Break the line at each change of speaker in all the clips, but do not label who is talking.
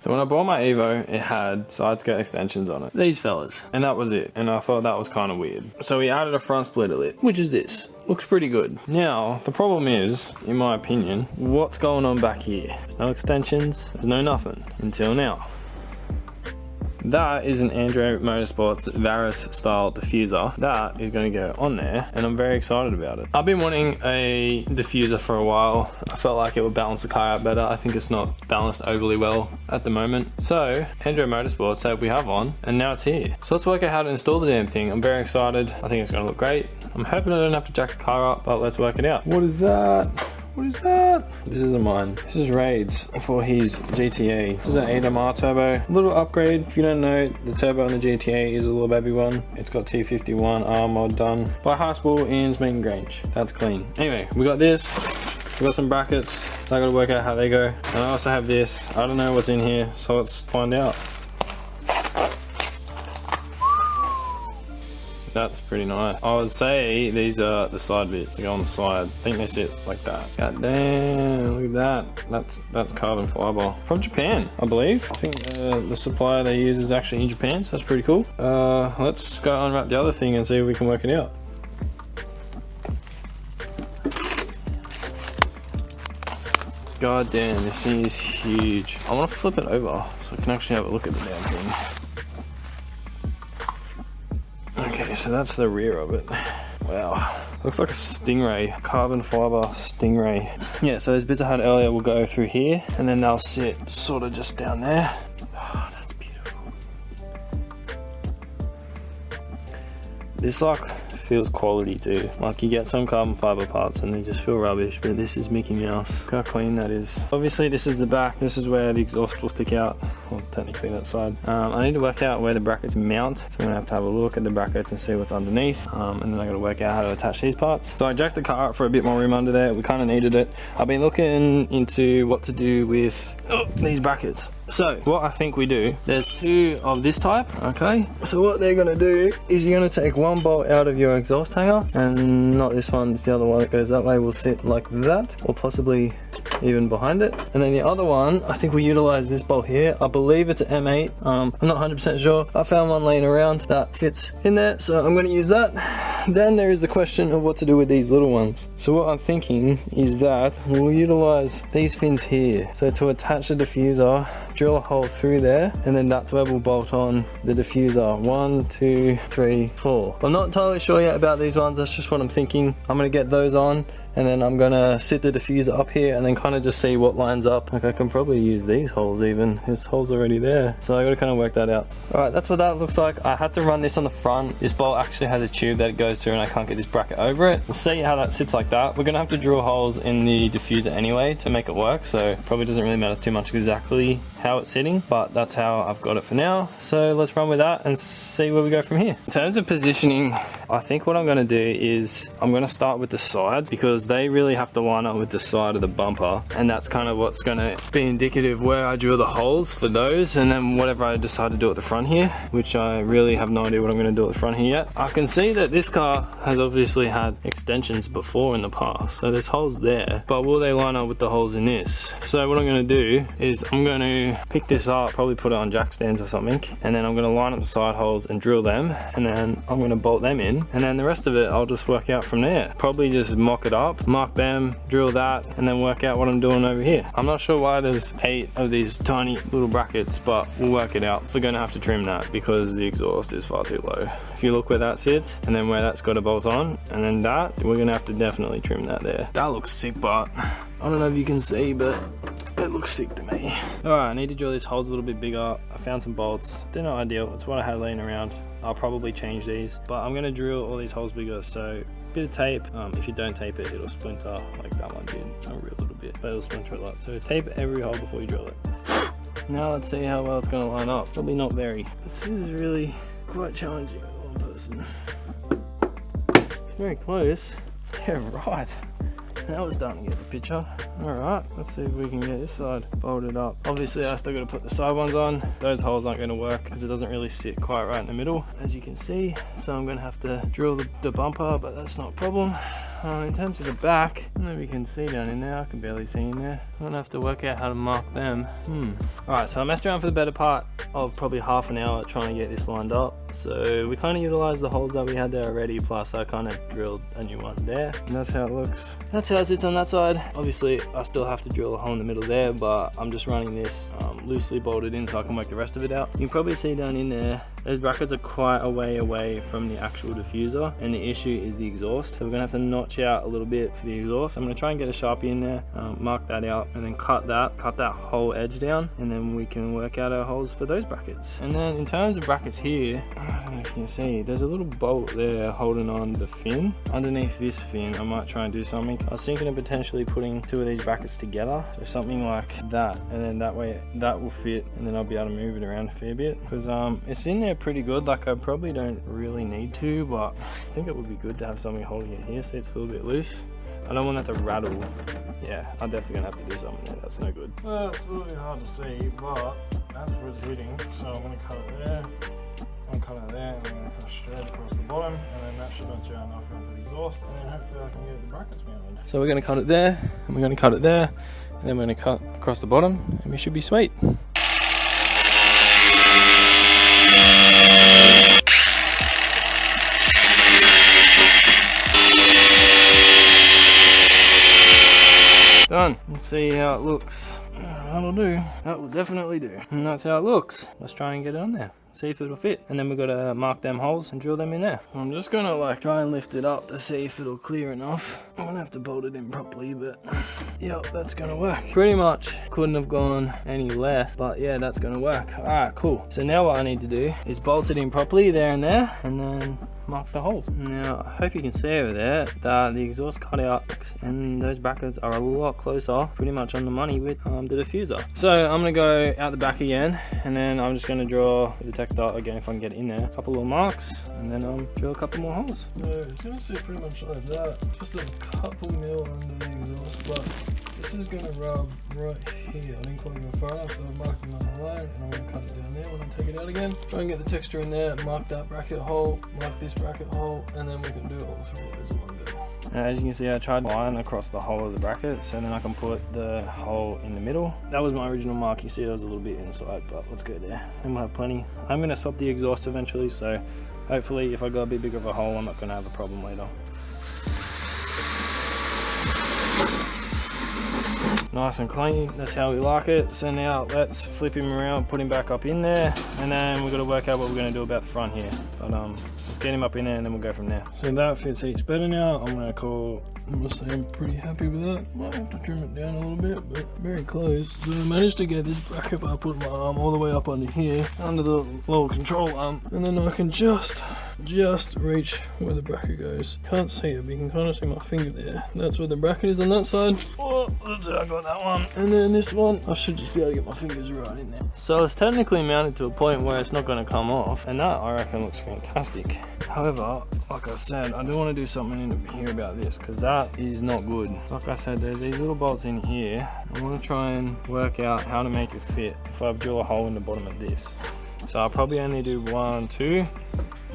So when I bought my Evo, it had side skirt extensions on it. These fellas. And that was it. And I thought that was kind of weird. So we added a front splitter lip, which is this. Looks pretty good. Now, the problem is, in my opinion, what's going on back here? There's no extensions, there's no nothing, until now. That is an Andro Motorsports Varus style diffuser. That is going to go on there, and I'm very excited about it. I've been wanting a diffuser for a while. I felt like it would balance the car out better. I think it's not balanced overly well at the moment. So Andro Motorsports said we have one, and now it's here. So let's work out how to install the damn thing. I'm very excited. I think it's going to look great. I'm hoping I don't have to jack the car up, but let's work it out. What is that? What is that? This isn't mine. This is Raid's for his GTA. This is an 8MR turbo. A little upgrade. If you don't know, the turbo on the GTA is a little baby one. It's got T51 R mod done by Haspel in Smeaton Grange. That's clean. Anyway, we got this. We got some brackets. So I gotta work out how they go. And I also have this. I don't know what's in here, so let's find out. That's pretty nice. I would say these are the side bits. They go on the side. I think they sit like that. God damn, look at that. That's carbon fiber from Japan, I believe. I think the supplier they use is actually in Japan, so that's pretty cool. Let's go unwrap the other thing and see if we can work it out. God damn, this thing is huge. I want to flip it over so I can actually have a look at the damn thing. Okay, so that's the rear of it. Wow, looks like a Stingray, carbon fiber Stingray. Yeah, so those bits I had earlier will go through here, and then they'll sit sort of just down there. Oh, that's beautiful. This like feels quality too. Like you get some carbon fiber parts and they just feel rubbish, but this is Mickey Mouse. Look how clean that is. Obviously this is the back. This is where the exhaust will stick out. Well, technically that side. I need to work out where the brackets mount. So I'm gonna have to have a look at the brackets and see what's underneath. And then I gotta work out how to attach these parts. So I jacked the car up for a bit more room under there. We kind of needed it. I've been looking into what to do with these brackets. So what I think we do, there's two of this type, okay? So what they're gonna do is you're gonna take one bolt out of your exhaust hanger, and not this one, it's the other one that goes that way, will sit like that, or possibly even behind it. And then the other one, I think we utilize this bolt here. I believe it's an M8. I'm not 100% sure. I found one laying around that fits in there, so I'm gonna use that. Then there is the question of what to do with these little ones. So what I'm thinking is that we'll utilize these fins here. So to attach the diffuser, drill a hole through there, and then that's where we'll bolt on the diffuser. 1, 2, 3, 4. I'm not entirely sure yet about these ones. That's just what I'm thinking. I'm gonna get those on, and then I'm gonna sit the diffuser up here and then kind of just see what lines up. Like I can probably use these holes even. This hole's already there. So I gotta kind of work that out. All right, that's what that looks like. I had to run this on the front. This bolt actually has a tube that it goes through and I can't get this bracket over it. We'll see how that sits like that. We're gonna have to drill holes in the diffuser anyway to make it work. So it probably doesn't really matter too much exactly how it's sitting, but that's how I've got it for now. So let's run with that and see where we go from here. In terms of positioning, I think what I'm gonna do is I'm gonna start with the sides because they really have to line up with the side of the bumper, and that's kind of what's gonna be indicative where I drill the holes for those, and then whatever I decide to do at the front here, which I really have no idea what I'm gonna do at the front here yet. I can see that this car has obviously had extensions before in the past, so there's holes there, but will they line up with the holes in this? So what I'm gonna do is I'm gonna pick this up, probably put it on jack stands or something, and then I'm gonna line up the side holes and drill them, and then I'm gonna bolt them in, and then the rest of it I'll just work out from there. Probably just mock it up, mark them, drill that, and then work out what I'm doing over here. I'm not sure why there's 8 of these tiny little brackets, but we'll work it out. We're gonna have to trim that because the exhaust is far too low. If you look where that sits, and then where that's got a bolt on, and then that, we're gonna have to definitely trim that there. That looks sick, but I don't know if you can see, but it looks sick to me. Alright, I need to drill these holes a little bit bigger. I found some bolts. They're not ideal. It's what I had laying around. I'll probably change these, but I'm gonna drill all these holes bigger. So bit of tape. If you don't tape it, it'll splinter like that one did. A real little bit, but it'll splinter a lot. So tape every hole before you drill it. Now let's see how well it's gonna line up. Probably not very. This is really quite challenging with one person. It's very close. Yeah, right. Now we're starting to get the picture. Alright, let's see if we can get this side bolted up. Obviously I still got to put the side ones on. Those holes aren't going to work because it doesn't really sit quite right in the middle, as you can see. So I'm going to have to drill the bumper, but that's not a problem. in terms of the back, I don't know if you can see down in there. I can barely see in there. I'm gonna have to work out how to mark them. Alright, so I messed around for the better part of probably half an hour trying to get this lined up. So we kind of utilized the holes that we had there already, plus I kind of drilled a new one there. And that's how it looks. That's how it sits on that side. Obviously, I still have to drill a hole in the middle there, but I'm just running this loosely bolted in so I can work the rest of it out. You can probably see down in there, those brackets are quite a way away from the actual diffuser, and the issue is the exhaust. So we're gonna have to notch out a little bit for the exhaust. I'm gonna try and get a Sharpie in there, mark that out, and then cut that whole edge down, and then we can work out our holes for those brackets. And then in terms of brackets here, I don't know if you can see, there's a little bolt there holding on the fin. Underneath this fin, I might try and do something. I was thinking of potentially putting two of these brackets together, so something like that, and then that way that will fit, and then I'll be able to move it around a fair bit, because it's in there pretty good. Like, I probably don't really need to, but I think it would be good to have something holding it here so it's a little bit loose. I don't want that to rattle. Yeah, I'm definitely gonna have to do something there. That's no good. Well, it's a little bit hard to see, but that's where it's hitting. So I'm gonna cut it there. I'm cutting it there, and I'm gonna cut straight across the bottom, and then that should notch out enough room for the exhaust, and then hopefully I can get the brackets mounted. So we're gonna cut it there, and we're gonna cut it there, and then we're gonna cut across the bottom, and we should be sweet. Done. Let's see how it looks. That'll do. That will definitely do. And that's how it looks. Let's try and get it on there. See if it'll fit. And then we've got to mark them holes and drill them in there. So I'm just gonna like try and lift it up to see if it'll clear enough. I'm gonna have to bolt it in properly, but yep, that's gonna work. Pretty much couldn't have gone any less, but yeah, that's gonna work. Alright, cool. So now what I need to do is bolt it in properly there, and then mark the holes. Now I hope you can see over there that the exhaust cutouts and those brackets are a lot closer, pretty much on the money with the diffuser. So I'm gonna go out the back again, and then I'm just gonna draw with the textile again if I can get it in there, a couple little marks, and then drill a couple more holes. So it's gonna sit pretty much like that, just a couple mil under the exhaust, but this is gonna rub right here. I didn't quite go far enough, so I'm marking another line, and I'm gonna cut it down there when I take it out again. Try and get the texture in there, mark that bracket hole, mark this bracket hole, and then we can do all three of those in one go. As you can see, I tried line across the whole of the bracket, so then I can put the hole in the middle. That was my original mark. You see it was a little bit inside, but let's go there. And we'll have plenty. I'm gonna swap the exhaust eventually, so hopefully if I got a bit bigger of a hole, I'm not gonna have a problem later. Nice and clean, that's how we like it. So now let's flip him around, put him back up in there, and then we've got to work out what we're going to do about the front here. But let's get him up in there and then we'll go from there. So that fits each better now. I'm going to say I'm pretty happy with that. Might have to trim it down a little bit, but very close. So I managed to get this bracket by putting my arm all the way up under here, under the lower control arm, and then I can just reach where the bracket goes. Can't see it, but you can kind of see my finger there. That's where the bracket is on that side. Oh, that's how I got that one. And then this one, I should just be able to get my fingers right in there. So it's technically mounted to a point where it's not going to come off, and that I reckon looks fantastic. However, like I said, I do want to do something in here about this, because that is not good. Like I said, there's these little bolts in here. I want to try and work out how to make it fit if I drill a hole in the bottom of this. So I'll probably only do 1, 2.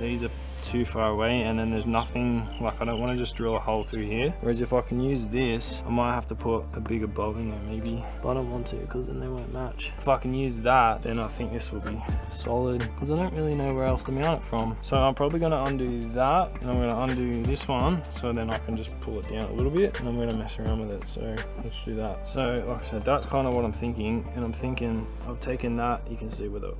These are too far away, and then there's nothing, like I don't want to just drill a hole through here. Whereas if I can use this, I might have to put a bigger bolt in there maybe, but I don't want to because then they won't match. If I can use that, then I think this will be solid, because I don't really know where else to mount it from. So I'm probably going to undo that, and I'm going to undo this one, so then I can just pull it down a little bit, and I'm going to mess around with it. So let's do that. So like I said, that's kind of what I'm thinking, and I'm thinking I've taken that, you can see where the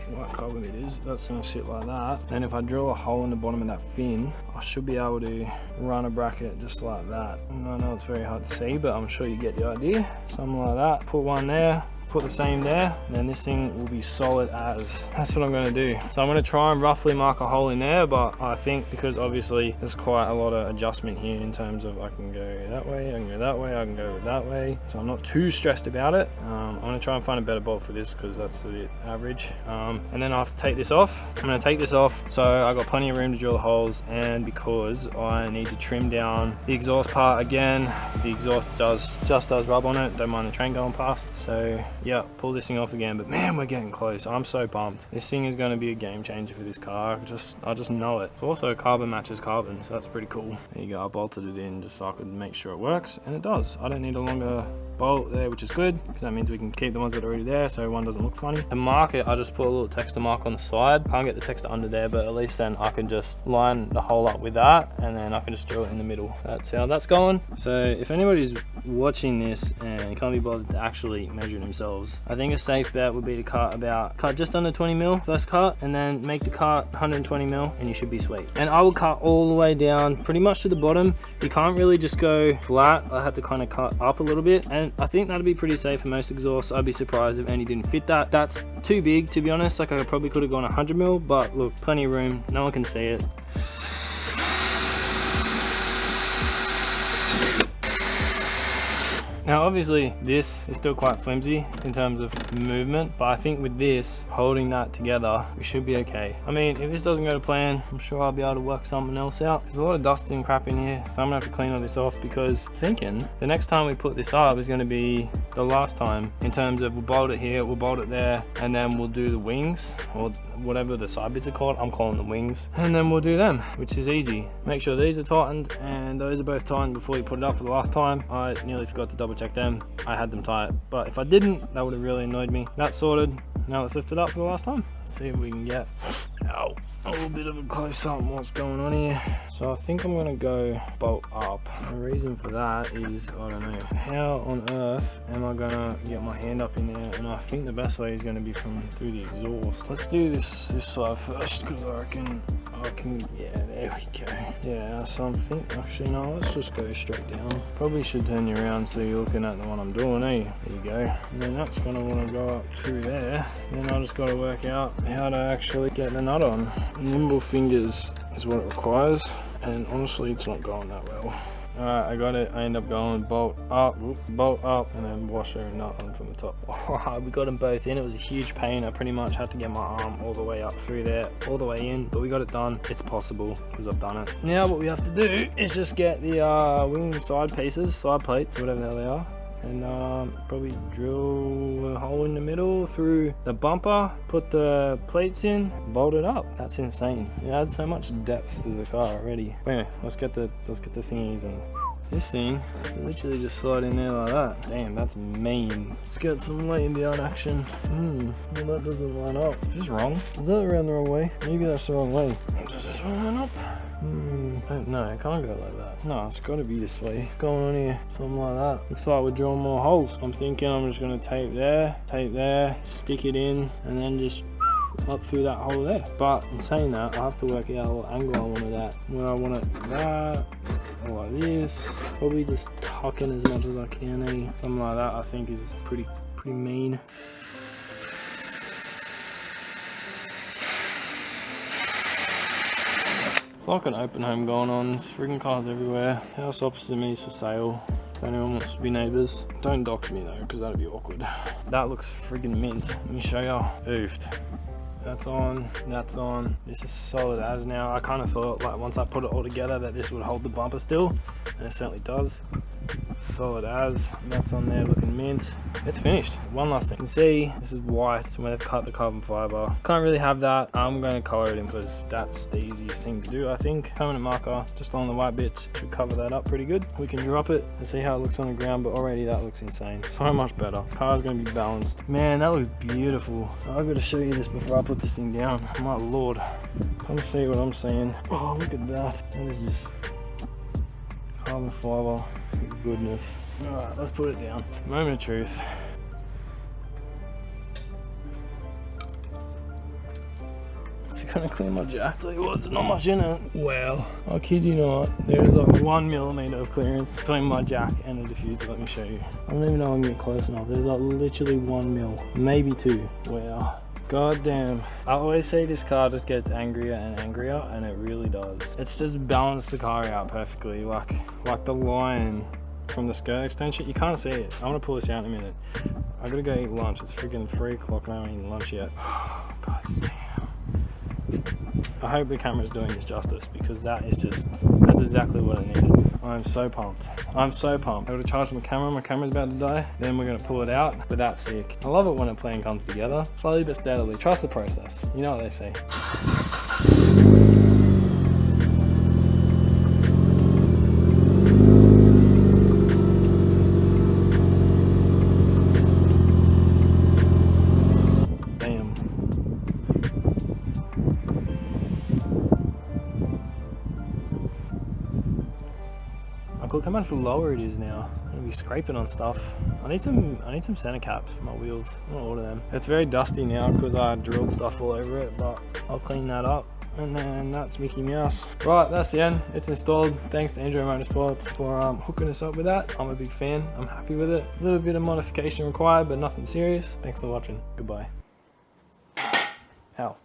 white carbon it is, that's going to sit like that. And if I drill a hole in the bottom of that fin, I should be able to run a bracket just like that. And I know it's very hard to see, but I'm sure you get the idea. Something like that. Put one there, put the same there, and then this thing will be solid as. That's what I'm going to do. So I'm going to try and roughly mark a hole in there, but I think because obviously there's quite a lot of adjustment here in terms of I can go that way, I can go that way, I can go that way. So I'm not too stressed about it. I'm going to try and find a better bolt for this because that's a bit average. And then I have to take this off. I'm going to take this off so I got plenty of room to drill the holes, and because I need to trim down the exhaust part again. The exhaust just does rub on it. Don't mind the train going past. So yeah, pull this thing off again. But man, we're getting close. I'm so pumped. This thing is going to be a game changer for this car. I just know it. It's also carbon matches carbon, so that's pretty cool. There you go, I bolted it in just so I could make sure it works, and it does. I don't need a longer bolt there, which is good, because that means we can keep the ones that are already there so one doesn't look funny. To mark it, I just put a little texture mark on the side. Can't get the texture under there, but at least then I can just line the hole up with that, and then I can just drill it in the middle. That's how that's going. So if anybody's watching this and can't be bothered to actually measure it themselves, I think a safe bet would be to cut just under 20 mil first cut, and then make the cut 120 mil, and you should be sweet. And I will cut all the way down pretty much to the bottom. You can't really just go flat. I had to kind of cut up a little bit, and I think that'd be pretty safe for most exhausts. I'd be surprised if any didn't fit that. That's too big, to be honest. Like, I probably could have gone 100 mil, but look, plenty of room. No one can see it. Now obviously this is still quite flimsy in terms of movement, but I think with this, holding that together, we should be okay. I mean, if this doesn't go to plan, I'm sure I'll be able to work something else out. There's a lot of dust and crap in here, so I'm gonna have to clean all this off, because I'm thinking the next time we put this up is gonna be the last time, in terms of we'll bolt it here, we'll bolt it there, and then we'll do the wings, or whatever the side bits are called. I'm calling them wings, and then we'll do them, which is easy. Make sure these are tightened and those are both tightened before you put it up for the last time. I nearly forgot to double check them. I had them tight, but if I didn't, that would have really annoyed me. That's sorted. Now let's lift it up for the last time. See if we can get a little bit of a close up on what's going on here. So I think I'm gonna go bolt up. The reason for that is, I don't know, how on earth am I gonna get my hand up in there? And I think the best way is gonna be through the exhaust. Let's do this side first, because I can, yeah, there we go. Yeah, so I'm thinking, actually no, let's just go straight down. Probably should turn you around so you're looking at the one I'm doing, eh? There you go. And then that's gonna wanna go up through there. Then I just gotta work out how to actually get the nut on. Nimble fingers is what it requires, and honestly it's not going that well. Alright, I got it. I end up going bolt up, and then washer and nut on from the top. Oh, we got them both in. It was a huge pain. I pretty much had to get my arm all the way up through there, all the way in, but we got it done. It's possible, because I've done it. Now what we have to do is just get the wing side pieces, side plates, whatever the hell they are, and probably drill a hole in the middle through the bumper, put the plates in, bolt it up. That's insane. It adds so much depth to the car already. But anyway, let's get the thingies, and this thing literally just slide in there like that. Damn, that's mean. Let's get some laying down action. Well, that doesn't line up. Is this wrong? Is that around the wrong way? Maybe that's the wrong way. Does this one line up? No, it can't go like that. No, it's got to be this way. What's going on here? Something like that. Looks like we're drilling more holes. I'm thinking I'm just going to tape there, stick it in, and then just up through that hole there. But in saying that, I have to work out what angle I want it at. Where I want it that, or like this. Probably just tuck in as much as I can, eh? Something like that I think is pretty mean. It's like an open home going on. There's freaking cars everywhere. House opposite me is for sale. If anyone wants to be neighbours, don't dox me though, because that'd be awkward. That looks freaking mint. Let me show you. Oofed. That's on, that's on. This is solid as now. I kind of thought, like, once I put it all together that this would hold the bumper still, and it certainly does. Solid as. That's on there looking mint. It's finished. One last thing. You can see this is white when they've cut the carbon fiber. Can't really have that. I'm going to color it in because that's the easiest thing to do, I think. Permanent marker just on the white bits should cover that up pretty good. We can drop it and see how it looks on the ground, but already that looks insane. So much better. Car's going to be balanced. Man, that looks beautiful. I've got to show you this before I put this thing down. My lord. Come see what I'm saying. Oh, look at that. That is just carbon fiber. Goodness. Alright, let's put it down. Moment of truth. Is it gonna clean my jack? Tell you what, there's not much in it. Wow. I kid you not. There's like 1mm of clearance between my jack and the diffuser. Let me show you. I don't even know if I can get close enough. There's like literally 1mm. Maybe 2. Wow. God damn. I always say this car just gets angrier and angrier, and it really does. It's just balanced the car out perfectly, like the line from the skirt extension. You can't see it. I'm gonna pull this out in a minute. I gotta go eat lunch. It's freaking 3 o'clock and I haven't eaten lunch yet. God damn. I hope the camera's doing this justice, because that's exactly what I needed. I'm so pumped. I'm so pumped. I gotta charge my camera's about to die, then we're gonna pull it out, but that's sick. I love it when a plan comes together, slowly but steadily. Trust the process, you know what they say. Look how much lower it is now. I'm gonna be scraping on stuff. I need some center caps for my wheels. I'm gonna order them. It's very dusty now because I drilled stuff all over it, but I'll clean that up. And then that's Mickey Mouse. Right, that's the end. It's installed. Thanks to Andro Motorsports for hooking us up with that. I'm a big fan. I'm happy with it. A little bit of modification required, but nothing serious. Thanks for watching. Goodbye. Ow.